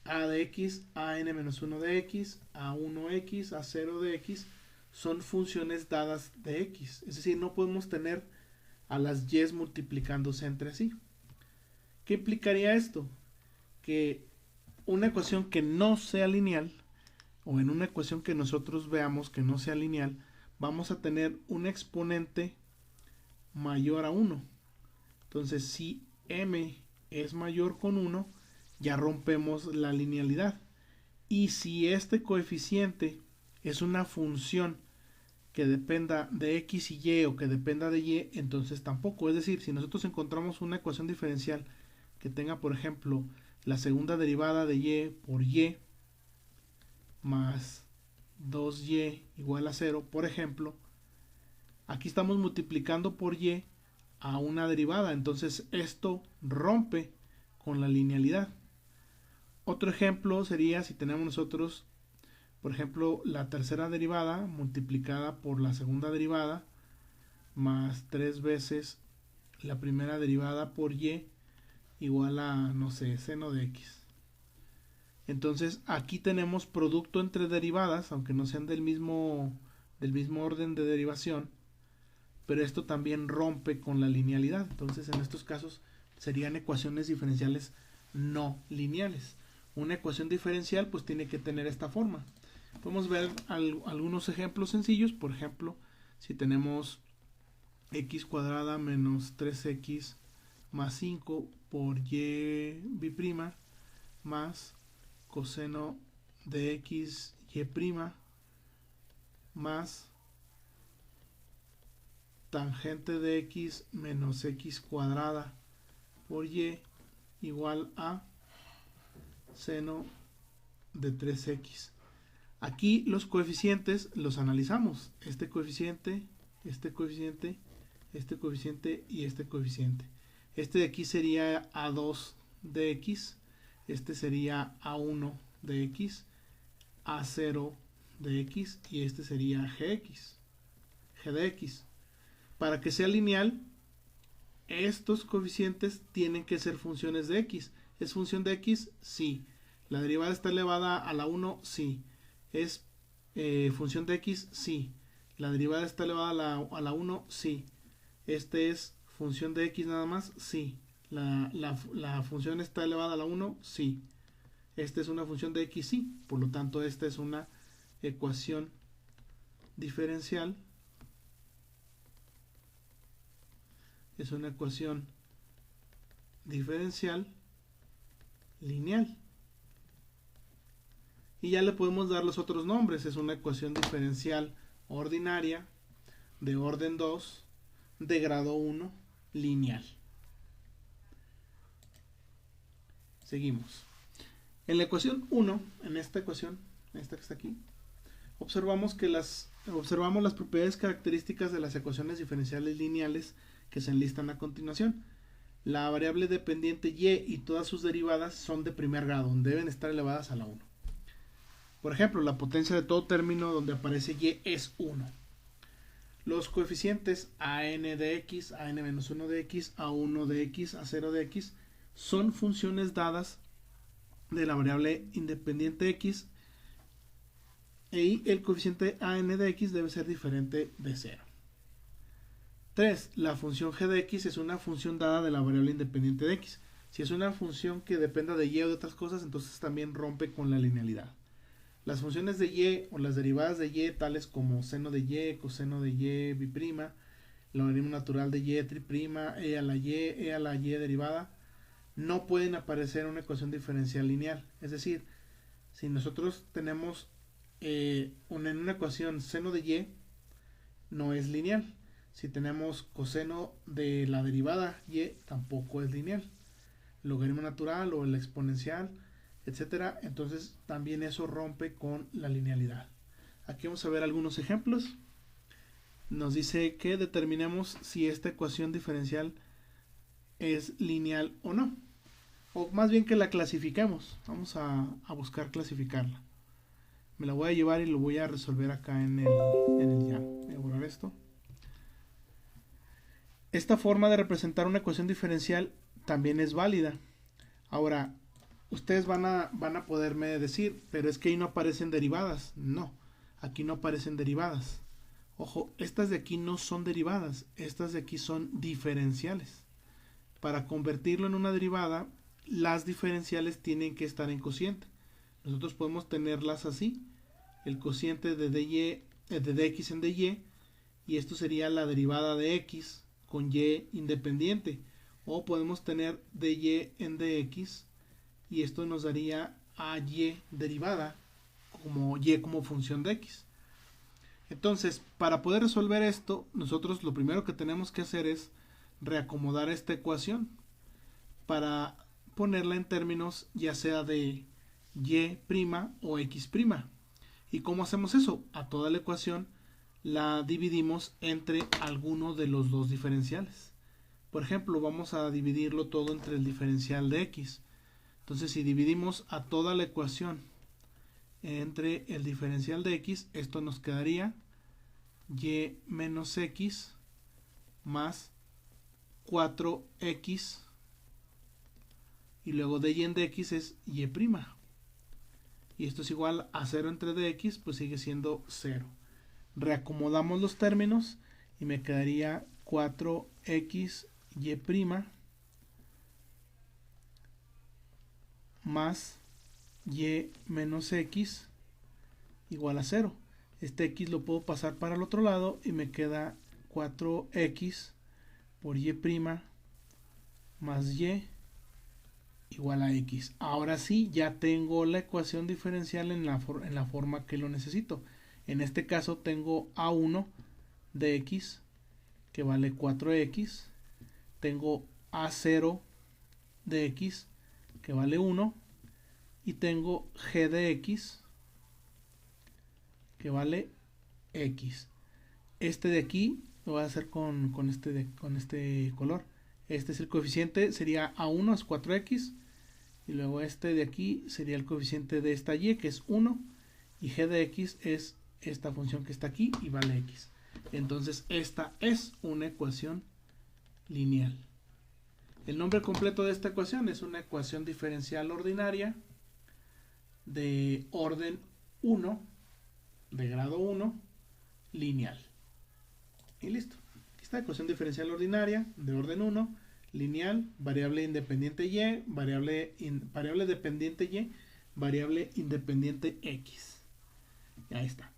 a de x, an-1 de x, a1x, a0 de x son funciones dadas de x. Es decir, no podemos tener a las y multiplicándose entre sí. ¿Qué implicaría esto? Que una ecuación que no sea lineal, o en una ecuación que nosotros veamos que no sea lineal, vamos a tener un exponente mayor a 1. Entonces, si m es mayor con 1, ya rompemos la linealidad. Y si este coeficiente es una función que dependa de x y y o que dependa de y, entonces tampoco. Es decir, si nosotros encontramos una ecuación diferencial que tenga, por ejemplo, la segunda derivada de y por y más 2y igual a 0, por ejemplo, aquí estamos multiplicando por y a una derivada, entonces esto rompe con la linealidad. Otro ejemplo sería si tenemos nosotros, por ejemplo, la tercera derivada multiplicada por la segunda derivada más 3 veces la primera derivada por y igual a, no sé, seno de x. Entonces aquí tenemos producto entre derivadas, aunque no sean del mismo orden de derivación, pero esto también rompe con la linealidad. Entonces en estos casos serían ecuaciones diferenciales no lineales. Una ecuación diferencial pues tiene que tener esta forma. Podemos ver algunos ejemplos sencillos. Por ejemplo, si tenemos x cuadrada menos 3x más 5 por y biprima más coseno de x y prima más tangente de x menos x cuadrada por y igual a seno de 3x. Aquí los coeficientes los analizamos. Este coeficiente, este coeficiente, este coeficiente y este coeficiente. Este de aquí sería a2 de x. Este sería a1 de x, a0 de x y este sería gx, g de x. Para que sea lineal, estos coeficientes tienen que ser funciones de x. ¿Es función de x? Sí. ¿La derivada está elevada a la 1? Sí. ¿Es función de x? Sí. ¿La derivada está elevada a la 1? Sí. ¿Este es función de x nada más? Sí. ¿La función está elevada a la 1? Sí. Esta es una función de x, y, por lo tanto esta es una ecuación diferencial. Es una ecuación diferencial lineal. Y ya le podemos dar los otros nombres. Es una ecuación diferencial ordinaria de orden 2 de grado 1 lineal. Seguimos. En la ecuación 1, en esta ecuación, esta que está aquí, observamos las propiedades características de las ecuaciones diferenciales lineales que se enlistan a continuación. La variable dependiente y y todas sus derivadas son de primer grado, deben estar elevadas a la 1. Por ejemplo, la potencia de todo término donde aparece y es 1. Los coeficientes a n de x, a n-1 de x, a 1 de x, a 0 de x son funciones dadas de la variable independiente x, y el coeficiente a n de x debe ser diferente de 0. 3. La función g de x es una función dada de la variable independiente de x. Si es una función que dependa de y o de otras cosas, entonces también rompe con la linealidad. Las funciones de y o las derivadas de y, tales como seno de y, coseno de y, biprima, logaritmo natural de y, triprima, e a la y derivada, no pueden aparecer en una ecuación diferencial lineal. Es decir, si nosotros tenemos en una ecuación seno de y, no es lineal. Si tenemos coseno de la derivada y, tampoco es lineal. Logaritmo natural o el exponencial, etcétera, entonces también eso rompe con la linealidad. Aquí vamos a ver algunos ejemplos. Nos dice que determinemos si esta ecuación diferencial es lineal o no, o más bien que la clasifiquemos. Vamos a buscar clasificarla. Me la voy a llevar y lo voy a resolver acá en el ya. Voy a borrar esto. Esta forma de representar una ecuación diferencial también es válida. Ahora, ustedes van a poderme decir, pero es que ahí no aparecen derivadas. No, aquí no aparecen derivadas. Ojo, estas de aquí no son derivadas, estas de aquí son diferenciales. Para convertirlo en una derivada, las diferenciales tienen que estar en cociente. Nosotros podemos tenerlas así, el cociente de dx en dy, y esto sería la derivada de x con y independiente. O podemos tener dy en dx, y esto nos daría a y derivada como y como función de x. Entonces, para poder resolver esto, nosotros lo primero que tenemos que hacer es reacomodar esta ecuación para ponerla en términos ya sea de y' o x'. ¿Y cómo hacemos eso? A toda la ecuación la dividimos entre alguno de los dos diferenciales. Por ejemplo, vamos a dividirlo todo entre el diferencial de x. Entonces, si dividimos a toda la ecuación entre el diferencial de x, esto nos quedaría y menos x más 4x, y luego de y en dx es y'. Y esto es igual a 0 entre dx, pues sigue siendo 0. Reacomodamos los términos y me quedaría 4x y' más y menos x igual a 0. Este x lo puedo pasar para el otro lado y me queda 4x por y' más y igual a x. Ahora sí, ya tengo la ecuación diferencial en la forma que lo necesito. En este caso tengo a1 de x que vale 4x, tengo a0 de x que vale 1, y tengo g de x que vale x. Este de aquí lo voy a hacer con este color. Este es el coeficiente, sería a1 es 4x, y luego este de aquí sería el coeficiente de esta y, que es 1, y g de x es esta función que está aquí y vale x. Entonces esta es una ecuación lineal. El nombre completo de esta ecuación es una ecuación diferencial ordinaria de orden 1, de grado 1, lineal. Y listo. Aquí está, ecuación diferencial ordinaria de orden 1, lineal, variable independiente y, variable dependiente y variable independiente x. Y ahí está.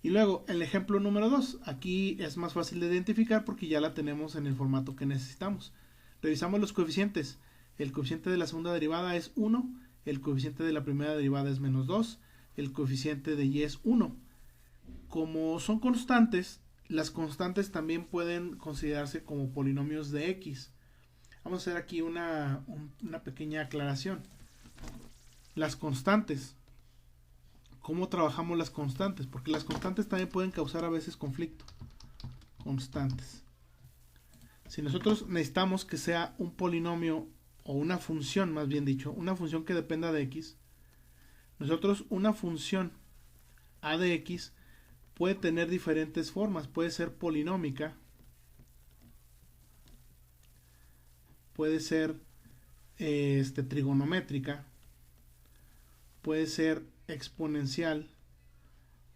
Y luego el ejemplo número 2. Aquí es más fácil de identificar porque ya la tenemos en el formato que necesitamos. Revisamos los coeficientes. El coeficiente de la segunda derivada es 1. El coeficiente de la primera derivada es menos 2. El coeficiente de y es 1. Como son constantes, las constantes también pueden considerarse como polinomios de x. Vamos a hacer aquí una pequeña aclaración. Las constantes. ¿Cómo trabajamos las constantes? Porque las constantes también pueden causar a veces conflicto. Constantes. Si nosotros necesitamos que sea un polinomio o una función, más bien dicho, una función que dependa de x, nosotros una función a de x puede tener diferentes formas. Puede ser polinómica, puede ser trigonométrica, puede ser exponencial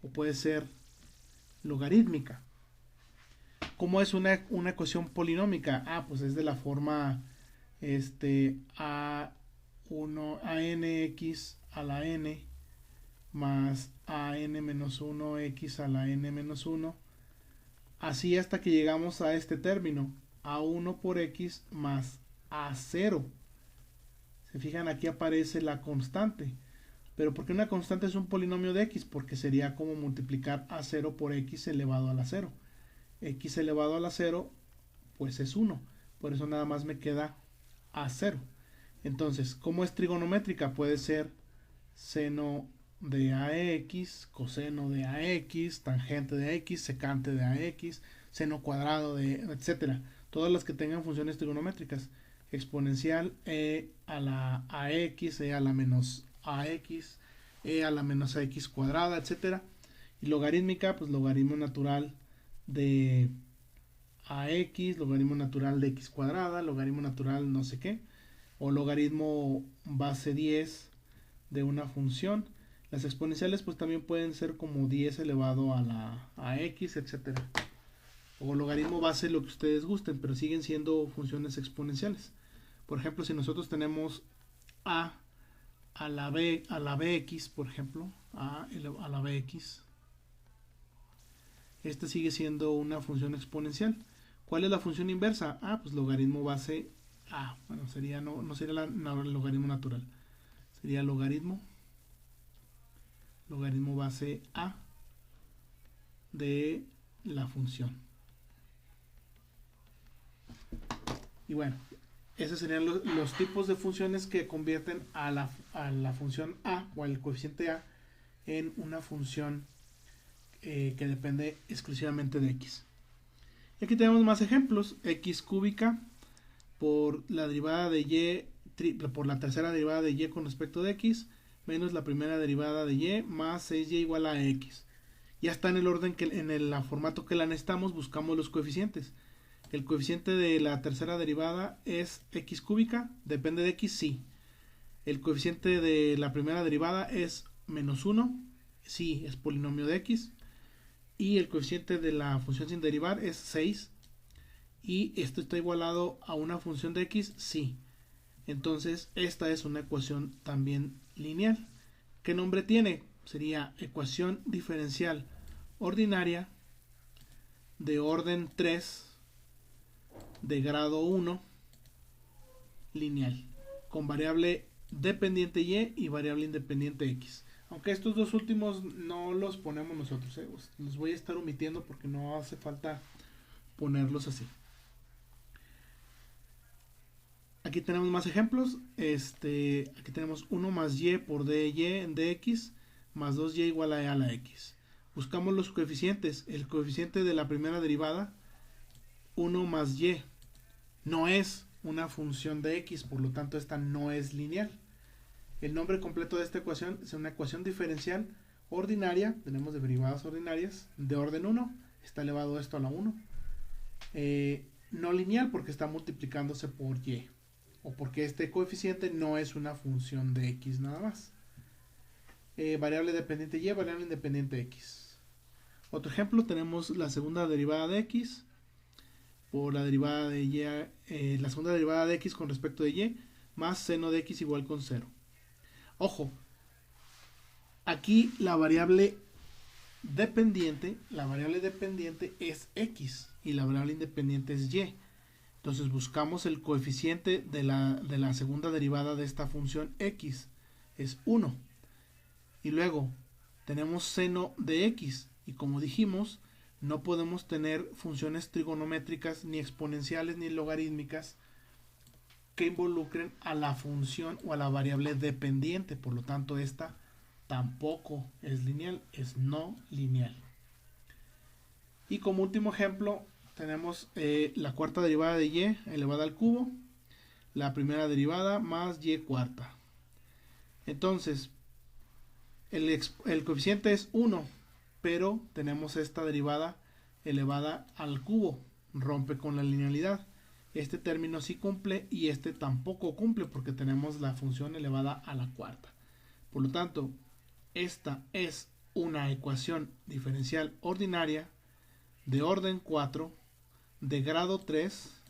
o puede ser logarítmica. ¿Cómo es una ecuación polinómica? Pues es de la forma anx a la n más an-1x a la n-1, así hasta que llegamos a este término, a1 por x más a0. Se fijan, aquí aparece la constante. Pero ¿por qué una constante es un polinomio de x? Porque sería como multiplicar a0 por x elevado a la 0. X elevado a la 0 pues es 1. Por eso nada más me queda a0. Entonces, ¿cómo es trigonométrica? Puede ser seno de ax, coseno de ax, tangente de x, secante de ax, seno cuadrado de, etcétera. Todas las que tengan funciones trigonométricas. Exponencial e a la ax, e a la menos ax, e a la menos ax cuadrada, etcétera. Y logarítmica, pues logaritmo natural de ax, logaritmo natural de x cuadrada, logaritmo natural no sé qué, o logaritmo base 10 de una función. Las exponenciales pues también pueden ser como 10 elevado a la x, etcétera. O logaritmo base, lo que ustedes gusten, pero siguen siendo funciones exponenciales. Por ejemplo, si nosotros tenemos a la bx, por ejemplo, a la bx, este sigue siendo una función exponencial. ¿Cuál es la función inversa? Pues logaritmo base a. Bueno, sería no sería el logaritmo natural. Sería logaritmo base a de la función. Y bueno, esos serían los tipos de funciones que convierten a la función a o al coeficiente a en una función que depende exclusivamente de x. Y aquí tenemos más ejemplos. X cúbica por la derivada de y, por la tercera derivada de y con respecto de x, menos la primera derivada de y, más 6y igual a x. Ya está en el orden en el formato que la necesitamos. Buscamos los coeficientes. El coeficiente de la tercera derivada es x cúbica, depende de x, sí. El coeficiente de la primera derivada es menos 1, sí, es polinomio de x. Y el coeficiente de la función sin derivar es 6. Y esto está igualado a una función de x, sí. Entonces esta es una ecuación también lineal. ¿Qué nombre tiene? Sería ecuación diferencial ordinaria de orden 3 de grado 1 lineal con variable dependiente y variable independiente x. Aunque estos dos últimos no los ponemos nosotros, los voy a estar omitiendo porque no hace falta ponerlos así. Aquí tenemos más ejemplos. Aquí tenemos 1 más y por dy en dx más 2y igual a la x. Buscamos los coeficientes. El coeficiente de la primera derivada, 1 más y, no es una función de x, por lo tanto esta no es lineal. El nombre completo de esta ecuación es una ecuación diferencial ordinaria. Tenemos derivadas ordinarias de orden 1. Está elevado esto a la 1. No lineal porque está multiplicándose por y, o porque este coeficiente no es una función de x nada más. Variable dependiente y, variable independiente x. Otro ejemplo, tenemos la segunda derivada de x por la derivada de y, la segunda derivada de x con respecto de y, más seno de x igual con 0. Ojo, aquí la variable dependiente es x y la variable independiente es y. Entonces buscamos el coeficiente de la segunda derivada de esta función x, es 1. Y luego tenemos seno de x, y como dijimos, no podemos tener funciones trigonométricas, ni exponenciales, ni logarítmicas que involucren a la función o a la variable dependiente. Por lo tanto, esta tampoco es lineal, es no lineal. Y como último ejemplo, tenemos la cuarta derivada de y elevada al cubo, la primera derivada más y cuarta. Entonces, el coeficiente es 1, pero tenemos esta derivada elevada al cubo, rompe con la linealidad. Este término sí cumple y este tampoco cumple porque tenemos la función elevada a la cuarta. Por lo tanto, esta es una ecuación diferencial ordinaria de orden 4 de grado 3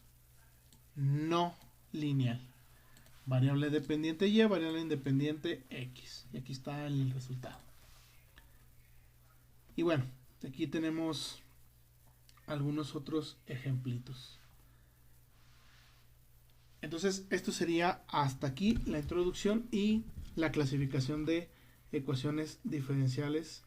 no lineal. Variable dependiente y, variable independiente x. Y aquí está el resultado. Y bueno, aquí tenemos algunos otros ejemplitos. Entonces, esto sería hasta aquí la introducción y la clasificación de ecuaciones diferenciales